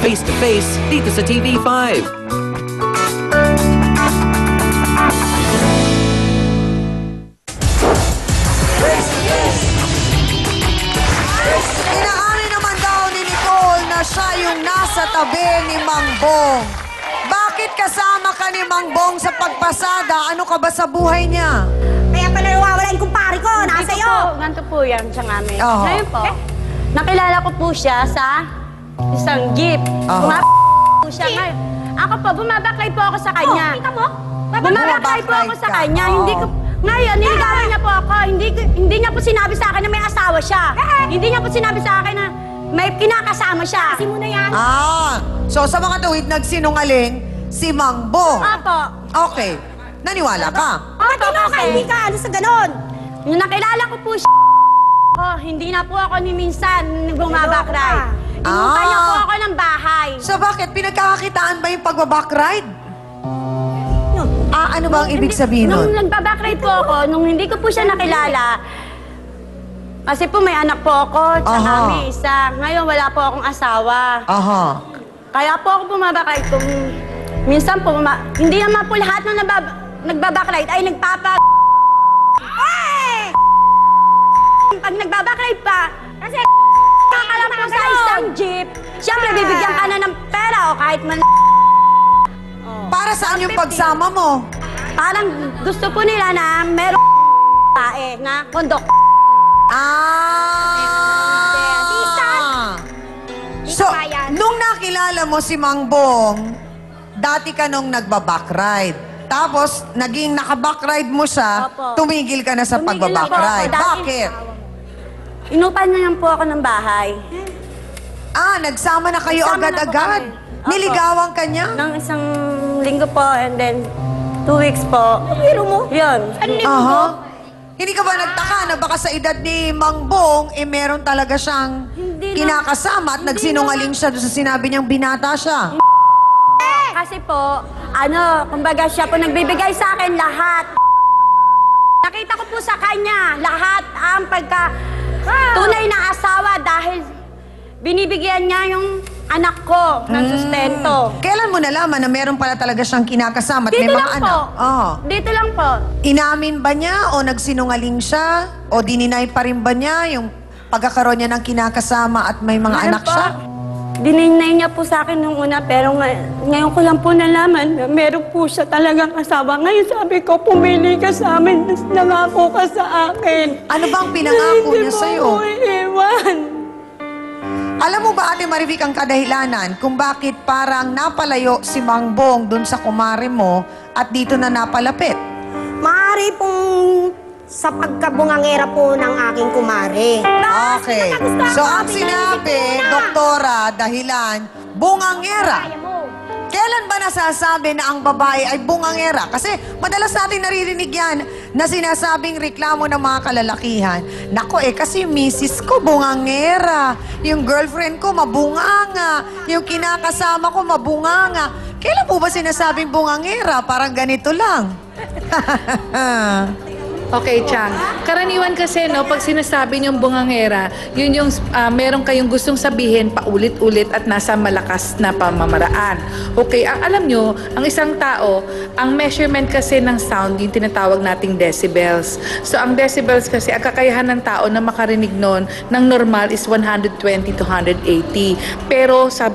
Face to Face dito sa TV5. Inaari naman daw ni Nicole na siya yung nasa tabi ni Mang Bong. Bakit kasama ka ni Mang Bong sa pagpasada? Ano ka ba sa buhay niya? Kaya pala nawawala yung kumpare ko, nasa iyo. Ganito po yan sa amin. Oo. Ngayon po, nakilala ko po siya sa isang jeep. Oo. Po siya ngayon. Ako po, bumabakay po ako sa kanya. Kita mo? Bumabakay po ako sa kanya. Hindi ko, ngayon, niligawan niya po ako. Hindi niya po sinabi sa akin na may asawa siya. Hindi niya po sinabi sa akin na may kinakasama siya. Kasi mo na yan. So sa mga tuwid, nagsinungaling si Mang Bong. Opo. Okay. Naniwala ka? Matino ka, hindi ka ano sa ganon. Nung nakilala ko po siya, hindi na po ako ni minsan bumabakray. Inupa niya po ako ng bahay. So bakit? Pinagkakakitaan ba yung pagbabakride? Ano ba ang ibig sabihin Nung nun? nagbabakride po ako, nung hindi ko po siya nakilala, kasi po may anak po ako, tsaka Aha. may isa. Ngayon wala po akong asawa. Aha. Kaya po ako bumabakray kung minsan po, hindi naman po lahat ng nagbabakride ay nagpapa... Pag nagbabakride pa, kasi kakalam po sa isang jeep, siyempre bibigyan ka na ng pera o kahit man... Para saan yung pagsama mo? Parang gusto po nila na meron bae na kondok. So, nung nakilala mo si Mang Bong, dati ka nung nagbabakride. Tapos, naging nakabakride mo siya, Opo. tumigil ka na sa Tumigil na po pagbabakride. ako dahil- Bakit? Inupan niya lang po ako ng bahay. Nagsama na kayo Nagsama na po agad-agad. kami. Opo. Niligawan ka niya? Nang isang linggo po and then 2 weeks po. Biro mo? Yun. Aha. Hindi ka ba nagtaka na baka sa edad ni Mang Bong, meron talaga siyang Hindi kinakasama at Hindi nagsinungaling siya doon sa sinabi niyang binata siya? Kasi po, kumbaga siya po nagbibigay sa akin lahat. Nakita ko po sa kanya lahat ang tunay na asawa dahil binibigyan niya yung anak ko ng sustento. Kailan mo nalaman na meron pala talaga siyang kinakasama at may Dito mga lang anak? po. Oo. Dito lang po. Inamin ba niya o nagsinungaling siya? O dininay pa rin ba niya yung pagkakaroon niya ng kinakasama at may mga anak siya? Dininay niya po sa akin nung una, pero ngayon ko lang po nalaman na meron po siya talagang asawa. Ngayon sabi ko, pumili ka sa amin, nangako ka sa akin. Ano bang pinangako niya sa'yo? Hindi mo ko iiwan. Alam mo ba, Ate Marivic, ang kadahilanan kung bakit parang napalayo si Mang Bong dun sa kumare mo at dito na napalapit? Maaari pong sa pagkabungangera po ng aking kumare. Okay. So, ang sinabi, doktora, dahilan, bungangera. Kailan ba nasasabi na ang babae ay bungangera? Kasi madalas natin naririnig yan na sinasabing reklamo ng mga kalalakihan. Nako kasi yung misis ko bungangera. Yung girlfriend ko mabunganga. Yung kinakasama ko mabunganga. Kailan po ba sinasabing bungangera? Parang ganito lang. Okay, Chang. Karaniwan kasi, no, pag sinasabi niyong bungangera, yun yung meron kayong gustong sabihin paulit-ulit at nasa malakas na pamamaraan. Okay, alam nyo, ang isang tao, ang measurement kasi ng sound, yung tinatawag nating decibels. So, ang decibels kasi, ang kakayahan ng tao na makarinig nun ng normal is 120 to 180. Pero sa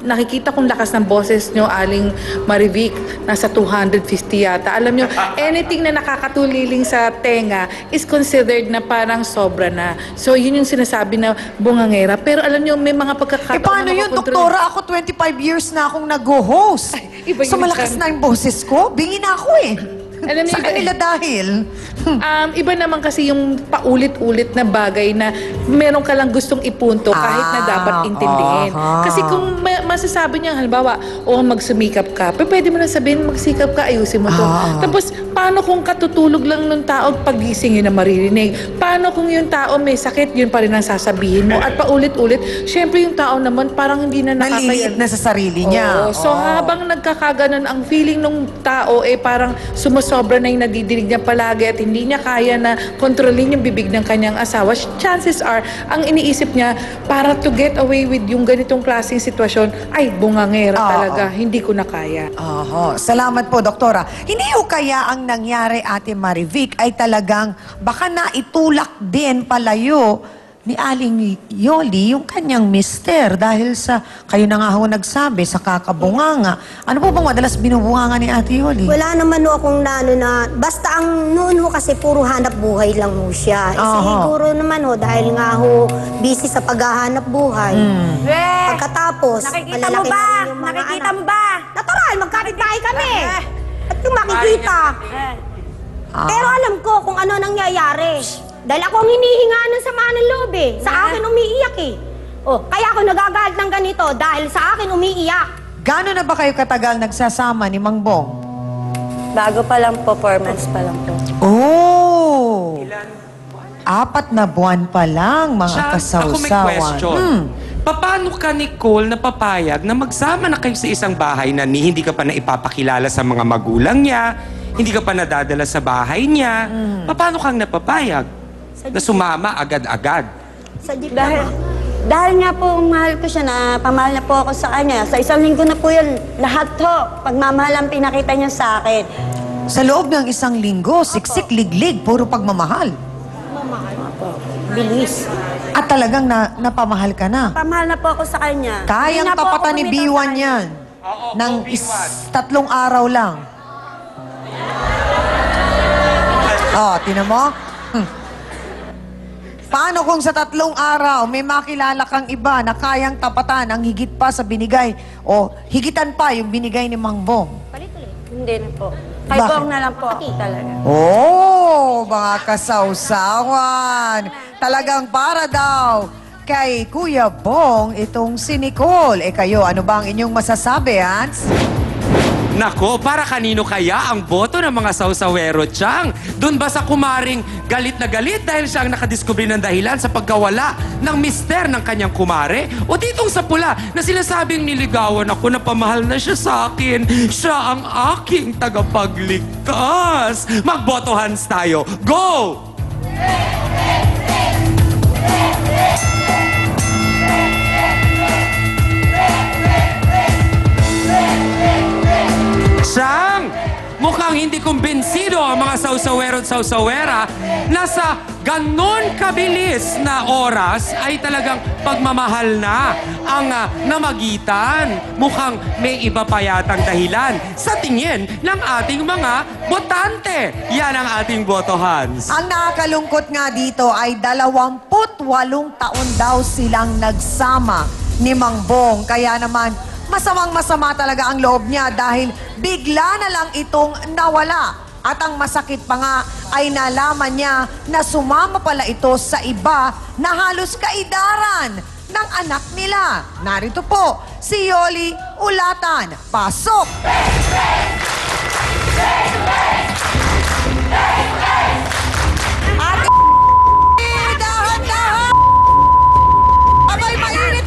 nakikita kong lakas ng boses nyo, Aling Marivic, nasa 250 yata. Alam nyo, anything na nakakatuliling sa tenga is considered na parang sobra na. So, yun yung sinasabi na bungangera. Pero alam nyo, may mga pagkakataon Paano na yun, makokontrol. doktora? Ako 25 years na akong nag-host. iba So, yun, malakas Chang. na yung boses ko. Bingi na ako eh. Alam niyo, Sa kanila dahil. Iba naman kasi yung paulit-ulit na bagay na meron ka lang gustong ipunto kahit na dapat intindihin. aha. Kasi kung masasabi niya, halimbawa, magsumikap ka, pwede mo na sabihin, magsikap ka, ayusin mo to. Tapos, paano kung katutulog lang ng tao, pagising yun na maririnig? Paano kung yung tao may sakit, yun pa rin ang sasabihin mo? At paulit-ulit, syempre yung tao naman parang hindi na Naliliit na sa sarili niya. Oo. So, habang nagkakaganon, ang feeling ng tao, parang sumusok sobra na yung nadidinig niya palagi at hindi niya kaya na kontrolin yung bibig ng kanyang asawa, chances are, ang iniisip niya, para to get away with yung ganitong klaseng sitwasyon, ay, bungangera talaga, hindi ko na kaya. Oho. Salamat po, Doktora. Hindi ho kaya ang nangyari, Ate Marivic, ay talagang baka naitulak din palayo ni Aling Yoli yung kanyang mister dahil sa, kayo na nga ho nagsabi, sa kakabunganga. Ano po bang madalas binubunganga ni Ate Yoli? Wala naman ho akong na, basta ang noon ho kasi puro hanap buhay lang ho siya. Siguro naman ho, dahil nga ho busy sa paghahanap buhay. Pagkatapos, Nakikita mo malalaki ba? na rin yung mga Nakikita anak. mo ba? Natural, magkapit-bahay kami. At yung makikita. Pero alam ko kung ano nangyayari. Dahil ako ang hinihinga ng sama ng loob eh. Sa akin umiiyak eh. Oh, kaya ako nagagalit ng ganito dahil sa akin umiiyak. Gano'n na ba kayo katagal nagsasama ni Mang Bong? Bago pa lang po, 4 months pa lang po. Oh! 4 na buwan pa lang, mga Siya, ako may kasawsawan. question. Paano ka, Nicole, napapayag na magsama na kayo sa isang bahay na hindi ka pa na ipapakilala sa mga magulang niya, hindi ka pa nadadala sa bahay niya? Paano kang napapayag na sumama agad-agad? Sa jeep Dahil nga po mahal ko siya, na pamahal na po ako sa kanya. Sa 1 linggo na po yun, lahat to, pagmamahal ang pinakita niya sa akin. Sa loob ng 1 linggo, siksik, liglig, puro pagmamahal. bilis. At talagang napamahal ka na. Pamahal na po ako sa kanya. Kayang Hindi na po ako tapatan ni bumitaw B1 sa kanya. yan. Oo, Ng B1. 3 araw lang. Oh, tinan mo? Paano kung sa 3 araw may makilala kang iba na kayang tapatan ang higit pa sa binigay o higitan pa yung binigay ni Mang Bong? Hindi na po. Kay Bakit? Bong na lang po ako talaga. Oh, mga kasawsawan. Talagang para daw kay Kuya Bong itong si Nicole. Kayo, ano ba ang inyong masasabi, Hans? Nako, para kanino kaya ang boto ng mga sausawero, Chang? Doon ba sa kumaring galit na galit dahil siya ang nakadiskubre ng dahilan sa pagkawala ng mister ng kanyang kumare? O ditong sa pula na sinasabing niligawan ako na pamahal na siya sa akin? Siya ang aking tagapagligtas. Magboto Hans tayo. Go! Siyang, mukhang hindi kumbinsido ang mga sausawero at sausawera na sa ganon kabilis na oras ay talagang pagmamahal na ang namagitan. Mukhang may iba pa yatang dahilan sa tingin ng ating mga botante. Yan ang ating boto, Hans. Ang nakakalungkot nga dito ay 28 taon daw silang nagsama ni Mang Bong. Kaya naman, masamang-masama talaga ang loob niya dahil bigla na lang itong nawala. At ang masakit pa nga ay nalaman niya na sumama pala ito sa iba na halos kaidaran ng anak nila. Narito po, si Yoli Ulatan. Pasok! Ate, dahan-dahan! Abay, mainit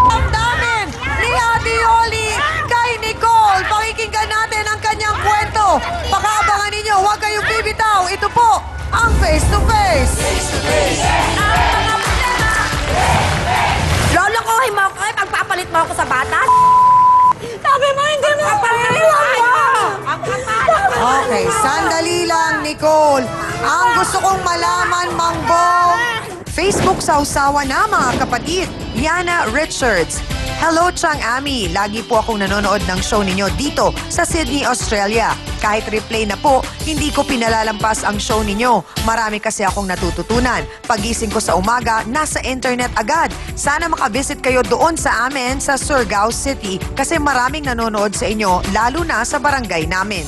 ang damin ni Ate Yoli kay Nicole. Pakikinggan natin ang kanyang kwento. Pakaabangan ninyo, huwag kayong bibitaw. Ito po ang Face to Face. Lolokohin mo ako eh, pagpapalit mo ako sa bata. Sabi mo, hindi mo papalit mo. Ang kapal. Okay, sandali lang, Nicole. Ang gusto kong malaman, Mang Bong. Facebook sausawa na, mga kapatid. Yana Richards. Hello, Chang Ami. Lagi po akong nanonood ng show ninyo dito sa Sydney, Australia. Kahit replay na po, hindi ko pinalalampas ang show ninyo. Marami kasi akong natututunan. Pagising ko sa umaga, nasa internet agad. Sana makavisit kayo doon sa amin sa Surigao City kasi maraming nanonood sa inyo, lalo na sa barangay namin.